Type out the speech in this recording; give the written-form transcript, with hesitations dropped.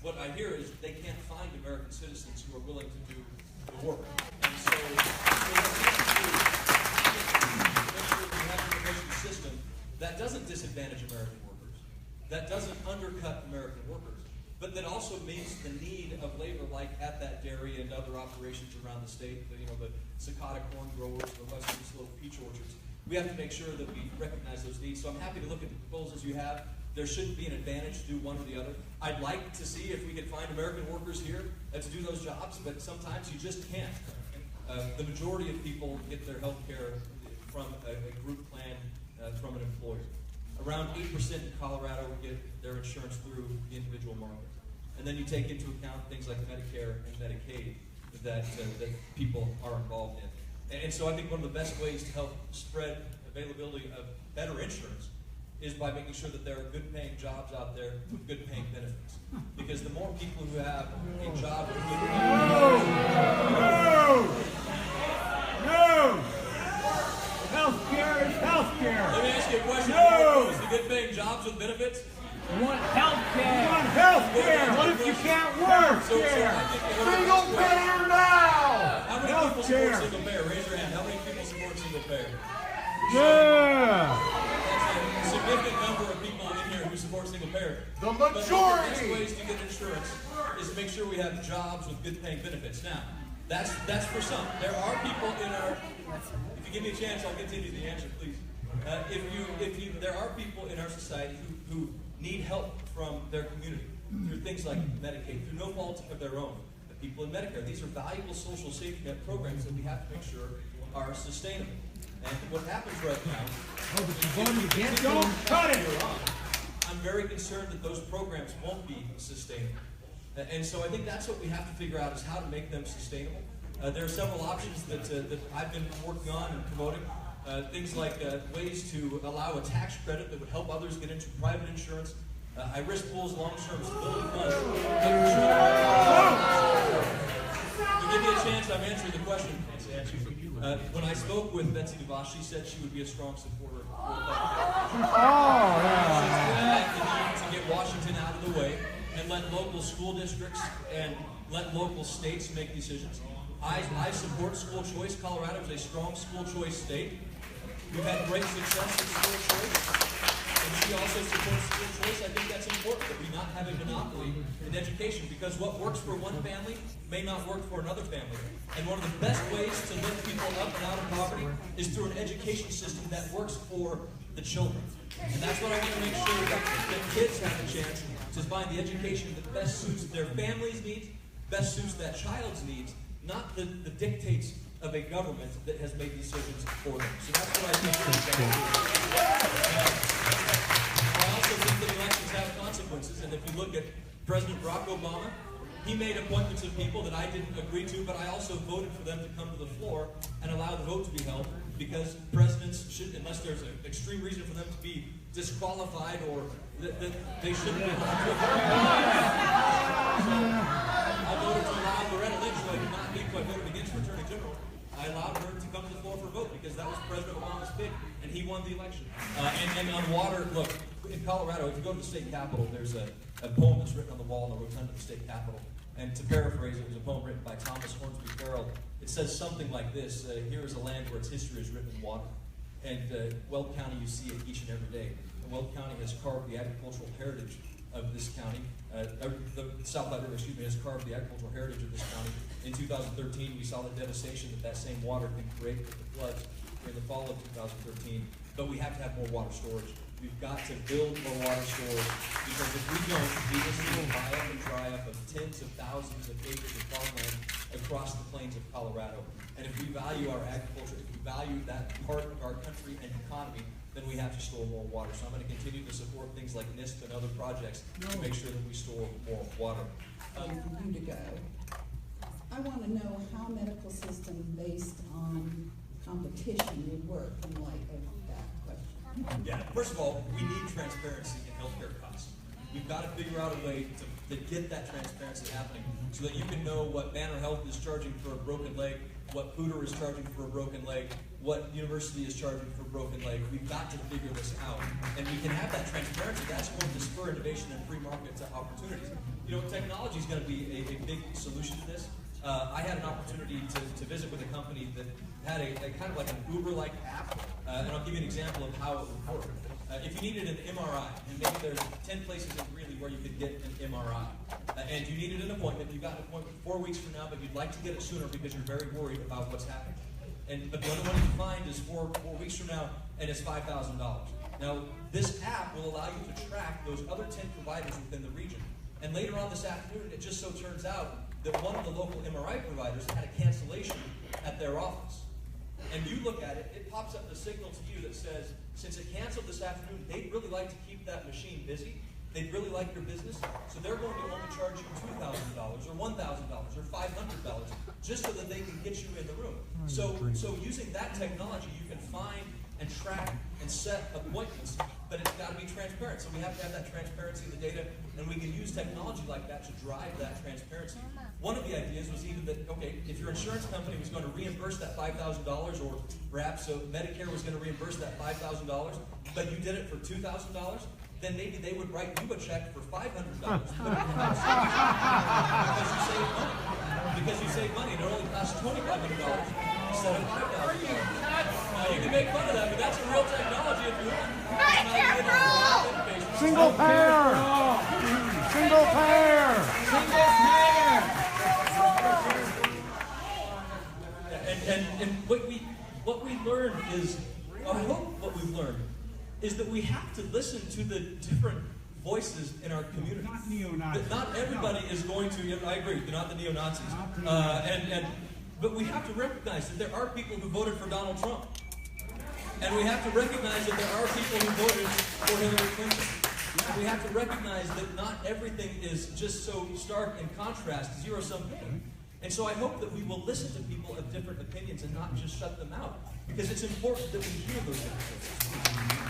what I hear is they can't find American citizens who are willing to do the work. And so what we have to do is make sure we have an immigration system that doesn't disadvantage American workers, that doesn't undercut American workers, but that also meets the need of labor, like at that dairy and other operations around the state, the Sakata corn growers, the Western Slope peach orchards. We have to make sure that we recognize those needs. So I'm happy to look at the proposals you have. There shouldn't be an advantage to do one or the other. I'd like to see if we could find American workers here to do those jobs, but sometimes you just can't. The majority of people get their health care from a group plan from an employer. Around 8% in Colorado get their insurance through the individual market. And then you take into account things like Medicare and Medicaid that people are involved in. And so I think one of the best ways to help spread availability of better insurance is by making sure that there are good-paying jobs out there with good-paying benefits. Because the more people who have a job with good benefits... No! Healthcare is healthcare! Let me ask you a question. No! Is the good-paying jobs with benefits? You want healthcare! You want healthcare! What if you can't work? Single payer now! How many people support single payer? Raise your hand. How many people support single payer? Yeah! That's a significant number of people in here who support single payer. The majority! But one of the best ways to get insurance is to make sure we have jobs with good paying benefits. Now, that's for some. There are people in our... If you give me a chance, I'll continue the answer, please. There are people in our society who need help from their community through things like Medicaid, through no fault of their own. The people in Medicare, these are valuable social safety net programs that we have to make sure are sustainable. And what happens right now, Don't cut it! I'm very concerned that those programs won't be sustainable. And so I think that's what we have to figure out is how to make them sustainable. There are several options that I've been working on and promoting. Things like ways to allow a tax credit that would help others get into private insurance. High-risk pools, long-term stability funds. To give me a chance, I'm answering the question. When I spoke with Betsy DeVos, she said she would be a strong supporter of to get Washington out of the way and let local school districts and let local states make decisions. I support school choice. Colorado is a strong school choice state. We've had great success with school choice. And she also supports school choice. I think that's important that we not have a monopoly in education because what works for one family may not work for another family. And one of the best ways to lift people up and out of poverty is through an education system that works for the children. And that's what I want to make sure that kids have a chance to find the education that best suits their family's needs, best suits that child's needs, not the dictates of a government that has made decisions for them. So that's what I think I also think that elections have consequences, and if you look at President Barack Obama, he made appointments of people that I didn't agree to, but I also voted for them to come to the floor and allow the vote to be held, because presidents should, unless there's an extreme reason for them to be disqualified or that they shouldn't be allowed to. I voted to allow Loretta Lynch, who I did not think I voted against for Attorney General. I allowed her to come to the floor for a vote because that was President Obama's pick, and he won the election. And on water, look, in Colorado, if you go to the state capitol, there's a poem that's written on the wall in the rotunda of the state capitol. And to paraphrase, it was a poem written by Thomas Hornsby Farrell. It says something like this: here is a land where its history is written in water. And Weld County, you see it each and every day. And Weld County has carved the agricultural heritage of this county. The South Platte River, has carved the agricultural heritage of this county. In 2013, we saw the devastation that same water can create with the floods in the fall of 2013. But we have to have more water storage. We've got to build more water storage, because if we don't, we will buy up and dry up of tens of thousands of acres of farmland across the plains of Colorado. And if we value our agriculture, if we value that part of our country and economy, then we have to store more water. So I'm going to continue to support things like NISP and other projects to make sure that we store more water. For you to go. I want to know how medical system based on competition would work in light of that question. Yeah, first of all, we need transparency in healthcare costs. We've got to figure out a way to get that transparency happening so that you can know what Banner Health is charging for a broken leg, what Pooter is charging for a broken leg, what university is charging for a broken leg. We've got to figure this out. And we've can have that transparency, that's going to spur innovation and free market opportunities. You know, technology is going to be a big solution to this. I had an opportunity to visit with a company that had a kind of like an Uber-like app, and I'll give you an example of how it would work. If you needed an MRI, and maybe there's 10 places in Greeley where you could get an MRI, and you needed an appointment, you got an appointment 4 weeks from now, but you'd like to get it sooner because you're very worried about what's happening. But the only one you can find is four weeks from now, and it's $5,000. Now, this app will allow you to track those other 10 providers within the region. And later on this afternoon, it just so turns out that one of the local MRI providers had a cancellation at their office. And you look at it, it pops up the signal to you that says, since it canceled this afternoon, they'd really like to keep that machine busy. They'd really like your business, so they're going to only charge you $2,000 or $1,000 or $500 just so that they can get you in the room. So using that technology, you can find and track and set appointments, but it's got to be transparent. So we have to have that transparency in the data, and we can use technology like that to drive that transparency. One of the ideas was even that, okay, if your insurance company was going to reimburse that $5,000, or perhaps so Medicare was going to reimburse that $5,000, but you did it for $2,000, then maybe they would write you a check for $500 because you save money. It only costs $2,500 instead of $5,000. Now you can make fun of that, but that's a real technology if you want. Single payer! Single payer! Single payer! And what we learned is, I hope what we've learned is that we have to listen to the different voices in our community. Not neo-Nazis. Not everybody is going to, I agree, they're not the neo-Nazis. But we have to recognize that there are people who voted for Donald Trump. And we have to recognize that there are people who voted for Hillary Clinton. And we have to recognize that not everything is just so stark in contrast, zero-sum game. And so I hope that we will listen to people of different opinions and not just shut them out. Because it's important that we hear those different voices.